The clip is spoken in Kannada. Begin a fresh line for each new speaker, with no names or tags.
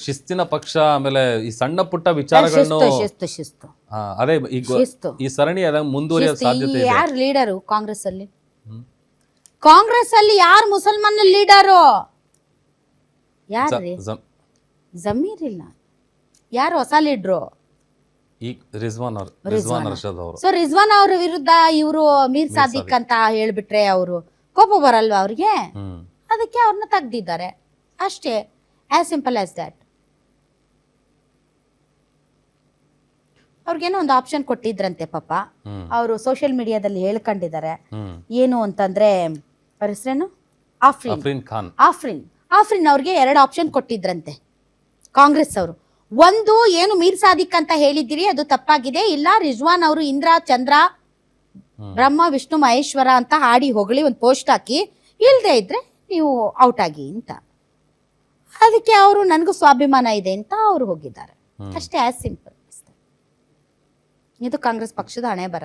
ಶಿಸ್ತಿನ ಪಕ್ಷ. ಆಮೇಲೆ ಈ ಸಣ್ಣ ಪುಟ್ಟ ವಿಚಾರಗಳನ್ನು
ಶಿಸ್ತು
ಅದೇ ಈಗ
ಶಿಸ್ತು.
ಈ ಸರಣಿ ಅದ ಮುಂದುವರಿಯೋ ಸಾಧ್ಯತೆ ಇದೆ.
ಯಾರು ಲೀಡರು ಕಾಂಗ್ರೆಸ್ ಅಲ್ಲಿ? ಕಾಂಗ್ರೆಸ್ ಅಲ್ಲಿ ಯಾರು ಮುಸಲ್ಮಾನ ಲೀಡರು? ಯಾರ್ರಿ? ಜಮೀರ್ ಇಲ್ಲ. ಯಾರು ಹೊಸ ಲೀಡ್ರು?
ಈ ರಿಜ್ವಾನ್ ಅರ್ಷದ್ ಅವರು.
ಸೊ ರಿಜ್ವಾನ್ ಅವ್ರ ವಿರುದ್ಧ ಇವರು ಮೀರ್ ಸಾದಿಕ್ ಅಂತ ಹೇಳ್ಬಿಟ್ರೆ ಅವರು ಕೋಪ ಬರಲ್ವಾ ಅವ್ರಿಗೆ? ಅದಕ್ಕೆ ಅವ್ರನ್ನ ತೆಗ್ದಿದ್ದಾರೆ ಅಷ್ಟೇ. As simple as that. ಅವ್ರಿಗೇನೋ ಒಂದು ಆಪ್ಷನ್ ಕೊಟ್ಟಿದ್ರಂತೆ ಪಾಪ. ಅವರು ಸೋಷಿಯಲ್ ಮೀಡಿಯಾದಲ್ಲಿ ಹೇಳ್ಕೊಂಡಿದ್ದಾರೆ. ಏನು ಅಂತಂದ್ರೆ ಅವ್ರ ಹೆಸರೇನು? ಆಫ್ರಿನ್ ಅವ್ರಿಗೆ 2 ಆಪ್ಷನ್ ಕೊಟ್ಟಿದ್ರಂತೆ ಕಾಂಗ್ರೆಸ್ ಅವರು. ಒಂದು, ಏನು ಮೀರ್ ಸಾದಿಕ್ ಅಂತ ಹೇಳಿದ್ದೀರಿ ಅದು ತಪ್ಪಾಗಿದೆ, ಇಲ್ಲ ರಿಜ್ವಾನ್ ಅವರು ಇಂದ್ರ ಚಂದ್ರ ಬ್ರಹ್ಮ ವಿಷ್ಣು ಮಹೇಶ್ವರ ಅಂತ ಹಾಡಿ ಹೊಗಳಿ ಒಂದು ಪೋಸ್ಟ್ ಹಾಕಿ, ಇಲ್ಲದೆ ಇದ್ರೆ ನೀವು ಔಟ್ ಆಗಿ ಅಂತ. ಅದಕ್ಕೆ ಅವರು ನನಗೂ ಸ್ವಾಭಿಮಾನ ಇದೆ ಅಂತ ಅವರು ಹೋಗಿದ್ದಾರೆ ಅಷ್ಟೇ. As simple. ಇದು ಕಾಂಗ್ರೆಸ್ ಪಕ್ಷದ ಹಣೆ ಬರ.